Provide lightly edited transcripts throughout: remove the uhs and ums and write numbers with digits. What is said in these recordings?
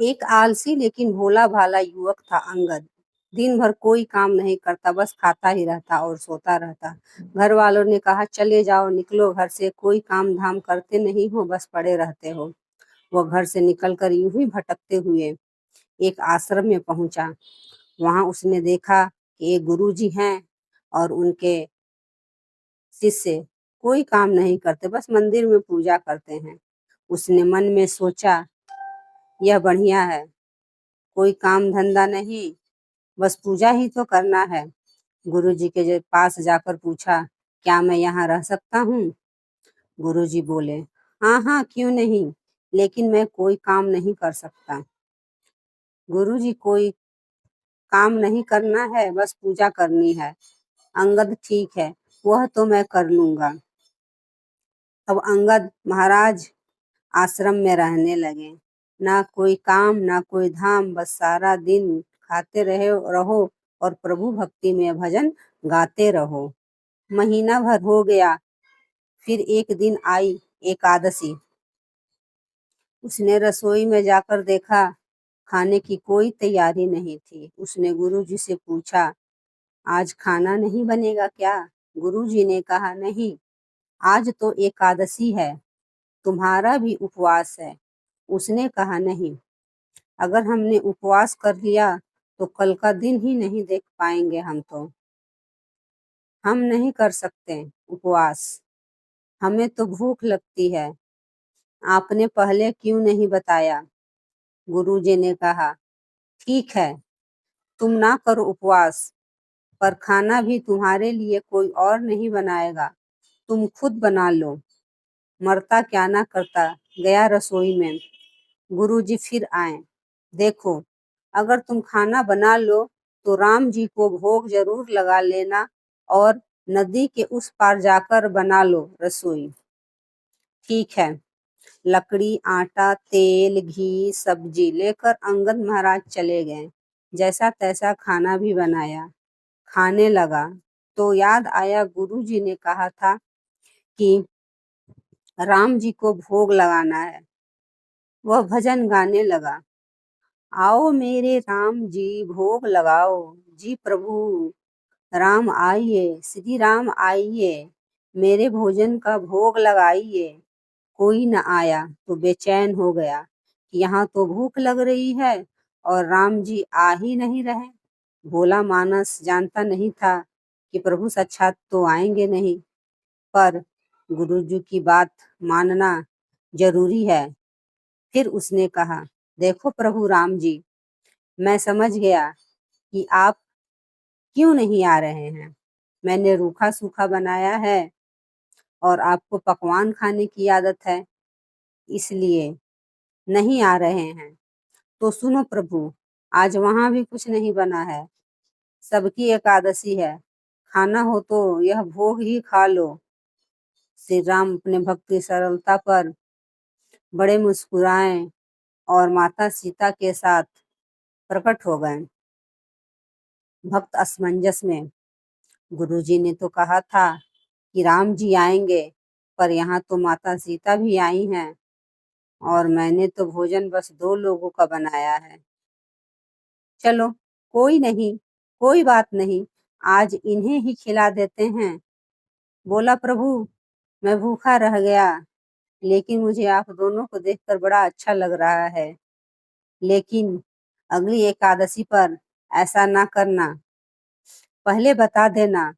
एक आलसी लेकिन भोला भाला युवक था अंगद। दिन भर कोई काम नहीं करता, बस खाता ही रहता और सोता रहता। घर वालों ने कहा, चले जाओ, निकलो घर से, कोई काम धाम करते नहीं हो, बस पड़े रहते हो। वह घर से निकलकर यूं ही भटकते हुए एक आश्रम में पहुंचा। वहां उसने देखा कि एक गुरुजी हैं और उनके शिष्य कोई काम नहीं करते, बस मंदिर में पूजा करते हैं। उसने मन में सोचा, यह बढ़िया है, कोई काम धंधा नहीं, बस पूजा ही तो करना है। गुरुजी के पास जाकर पूछा, क्या मैं यहाँ रह सकता हूँ? गुरुजी बोले, हाँ हाँ, क्यों नहीं, लेकिन मैं कोई काम नहीं कर सकता। गुरुजी, कोई काम नहीं करना है, बस पूजा करनी है। अंगद, ठीक है, वह तो मैं कर लूंगा। अब अंगद महाराज आश्रम में रहने लगे। ना कोई काम, ना कोई धाम, बस सारा दिन खाते रहो और प्रभु भक्ति में भजन गाते रहो। महीना भर हो गया। फिर एक दिन आई एकादशी। उसने रसोई में जाकर देखा, खाने की कोई तैयारी नहीं थी। उसने गुरुजी से पूछा, आज खाना नहीं बनेगा क्या? गुरुजी ने कहा, नहीं, आज तो एकादशी है, तुम्हारा भी उपवास है। उसने कहा, नहीं, अगर हमने उपवास कर लिया तो कल का दिन ही नहीं देख पाएंगे हम नहीं कर सकते उपवास, हमें तो भूख लगती है। आपने पहले क्यों नहीं बताया? गुरुजी ने कहा, ठीक है, तुम ना करो उपवास, पर खाना भी तुम्हारे लिए कोई और नहीं बनाएगा, तुम खुद बना लो। मरता क्या ना करता, गया रसोई में। गुरुजी फिर आए। देखो, अगर तुम खाना बना लो तो राम जी को भोग जरूर लगा लेना और नदी के उस पार जाकर बना लो रसोई। ठीक है। लकड़ी, आटा, तेल, घी, सब्जी लेकर अंगद महाराज चले गए। जैसा तैसा खाना भी बनाया, खाने लगा तो याद आया गुरुजी ने कहा था कि राम जी को भोग लगाना है। वह भजन गाने लगा, आओ मेरे राम जी भोग लगाओ, जी प्रभु राम आइए, श्री राम आइए, मेरे भोजन का भोग लगाइए। कोई न आया तो बेचैन हो गया कि यहाँ तो भूख लग रही है और राम जी आ ही नहीं रहे। भोला मानस जानता नहीं था कि प्रभु साक्षात तो आएंगे नहीं, पर गुरुजी की बात मानना जरूरी है। फिर उसने कहा, देखो प्रभु राम जी, मैं समझ गया कि आप क्यों नहीं आ रहे हैं। मैंने रूखा सूखा बनाया है और आपको पकवान खाने की आदत है, इसलिए नहीं आ रहे हैं। तो सुनो प्रभु, आज वहां भी कुछ नहीं बना है, सबकी एकादशी है, खाना हो तो यह भोग ही खा लो। श्री राम अपने भक्ति सरलता पर बड़े मुस्कुराए और माता सीता के साथ प्रकट हो गए। भक्त असमंजस में, गुरुजी ने तो कहा था कि राम जी आएंगे, पर यहाँ तो माता सीता भी आई हैं और मैंने तो भोजन बस 2 लोगों का बनाया है। चलो, कोई नहीं, कोई बात नहीं, आज इन्हें ही खिला देते हैं। बोला, प्रभु मैं भूखा रह गया, लेकिन मुझे आप दोनों को देखकर बड़ा अच्छा लग रहा है। लेकिन अगली एकादशी पर ऐसा ना करना, पहले बता देना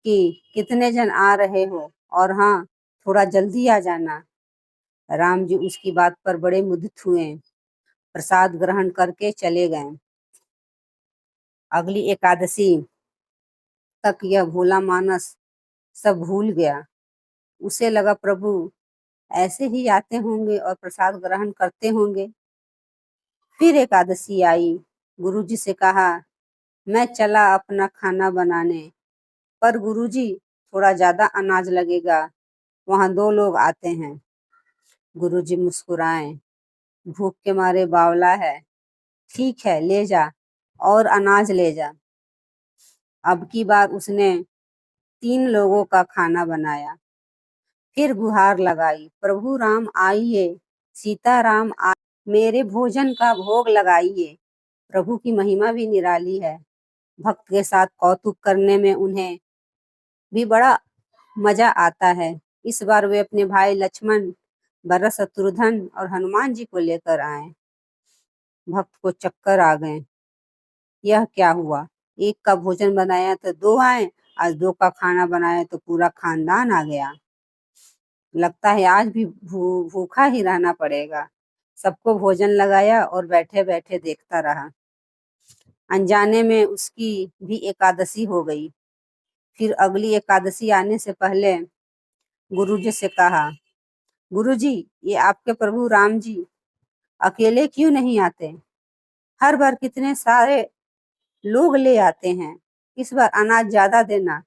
कि कितने जन आ रहे हो, और हाँ, थोड़ा जल्दी आ जाना। राम जी उसकी बात पर बड़े मुदित हुए, प्रसाद ग्रहण करके चले गए। अगली एकादशी तक यह भोला मानस सब भूल गया। उसे लगा प्रभु ऐसे ही आते होंगे और प्रसाद ग्रहण करते होंगे। फिर एकादशी आई। गुरुजी से कहा, मैं चला अपना खाना बनाने, पर गुरुजी थोड़ा ज्यादा अनाज लगेगा, वहां 2 लोग आते हैं। गुरुजी मुस्कुराए, भूख के मारे बावला है, ठीक है, ले जा और अनाज ले जा। अब की बार उसने 3 लोगों का खाना बनाया। फिर गुहार लगाई, प्रभु राम आइए, सीता राम मेरे भोजन का भोग लगाइए। प्रभु की महिमा भी निराली है। भक्त के साथ कौतुक करने में उन्हें भी बड़ा मजा आता है। इस बार वे अपने भाई लक्ष्मण, भरत, शत्रुघ्न और हनुमान जी को लेकर आए। भक्त को चक्कर आ गए। यह क्या हुआ? एक का भोजन बनाया तो दो आए, आज दो का खाना बनाया तो पूरा खानदान आ गया। लगता है आज भी भूखा ही रहना पड़ेगा। सबको भोजन लगाया और बैठे बैठे देखता रहा। अनजाने में उसकी भी एकादशी हो गई। फिर अगली एकादशी आने से पहले गुरुजी से कहा, गुरुजी, ये आपके प्रभु राम जी अकेले क्यों नहीं आते? हर बार कितने सारे लोग ले आते हैं। इस बार अनाज ज्यादा देना।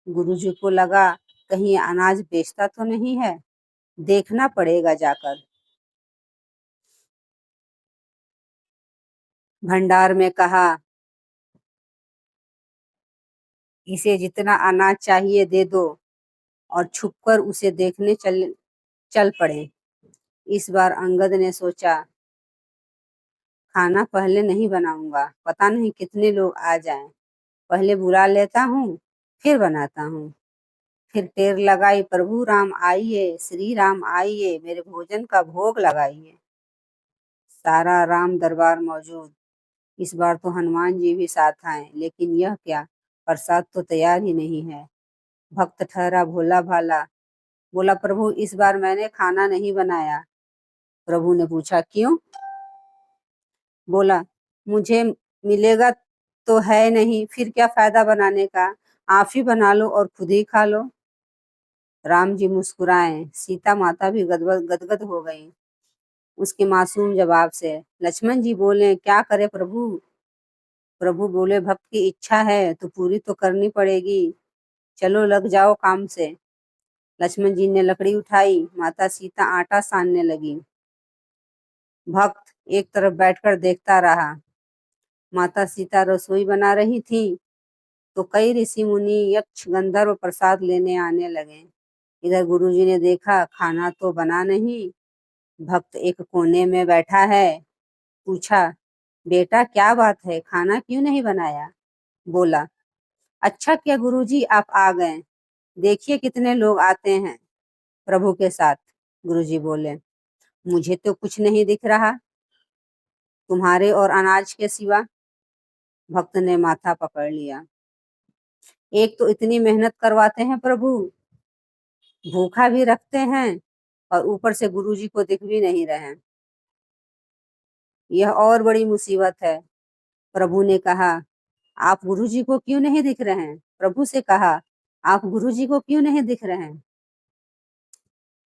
गुरुजी को लगा कहीं ये अनाज बेचता तो नहीं है, देखना पड़ेगा जाकर। भंडार में कहा, इसे जितना अनाज चाहिए दे दो, और छुपकर उसे देखने चल पड़े। इस बार अंगद ने सोचा, खाना पहले नहीं बनाऊंगा, पता नहीं कितने लोग आ जाएं। पहले बुला लेता हूँ, फिर बनाता हूँ। फिर टेर लगाई, प्रभु राम आइए, श्री राम आइए, मेरे भोजन का भोग लगाइए। सारा राम दरबार मौजूद। इस बार तो हनुमान जी भी साथ आए, लेकिन यह क्या, प्रसाद तो तैयार ही नहीं है। भक्त ठहरा भोला भाला, बोला, प्रभु इस बार मैंने खाना नहीं बनाया। प्रभु ने पूछा, क्यों? बोला, मुझे मिलेगा तो है नहीं, फिर क्या फायदा बनाने का? आप ही बना लो और खुद ही खा लो। राम जी मुस्कुराए। सीता माता भी गदगद हो गई उसके मासूम जवाब से। लक्ष्मण जी बोले, क्या करे प्रभु? प्रभु बोले, भक्त की इच्छा है तो पूरी तो करनी पड़ेगी। चलो लग जाओ काम से। लक्ष्मण जी ने लकड़ी उठाई। माता सीता आटा सानने लगी। भक्त एक तरफ बैठकर देखता रहा। माता सीता रसोई बना रही थी तो कई ऋषि मुनि, यक्ष, गंधर्व प्रसाद लेने आने लगे। इधर गुरुजी ने देखा खाना तो बना नहीं। भक्त एक कोने में बैठा है। पूछा, बेटा क्या बात है, खाना क्यों नहीं बनाया? बोला, अच्छा किया गुरुजी आप आ गए, देखिए कितने लोग आते हैं प्रभु के साथ। गुरुजी बोले, मुझे तो कुछ नहीं दिख रहा तुम्हारे और अनाज के सिवा। भक्त ने माथा पकड़ लिया। एक तो इतनी मेहनत करवाते हैं प्रभु, भूखा भी रखते हैं, और ऊपर से गुरुजी को दिख भी नहीं रहे। यह और बड़ी मुसीबत है। प्रभु ने कहा, आप गुरुजी को क्यों नहीं दिख रहे हैं? प्रभु से कहा, आप गुरुजी को क्यों नहीं दिख रहे हैं?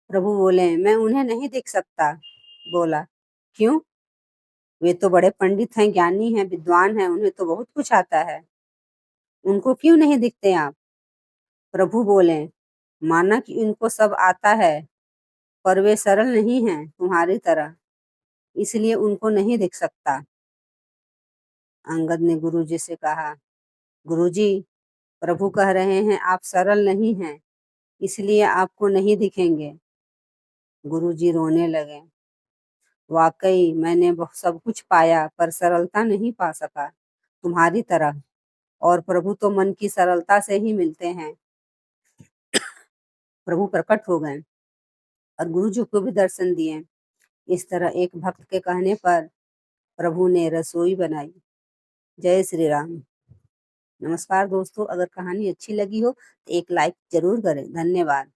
प्रभु बोले, मैं उन्हें नहीं दिख सकता। बोला, क्यों? वे तो बड़े पंडित हैं, ज्ञानी हैं, विद्वान हैं, उन्हें तो बहुत कुछ आता है। उनको क्यों नहीं दिखते आप? प्रभु बोले, माना कि उनको सब आता है, पर वे सरल नहीं हैं तुम्हारी तरह, इसलिए उनको नहीं दिख सकता। अंगद ने गुरुजी से कहा, गुरुजी, प्रभु कह रहे हैं आप सरल नहीं हैं, इसलिए आपको नहीं दिखेंगे। गुरुजी रोने लगे। वाकई मैंने सब कुछ पाया, पर सरलता नहीं पा सका तुम्हारी तरह, और प्रभु तो मन की सरलता से ही मिलते हैं। प्रभु प्रकट हो गए और गुरुजी को भी दर्शन दिए। इस तरह एक भक्त के कहने पर प्रभु ने रसोई बनाई। जय श्री राम। नमस्कार दोस्तों, अगर कहानी अच्छी लगी हो तो एक लाइक जरूर करें। धन्यवाद।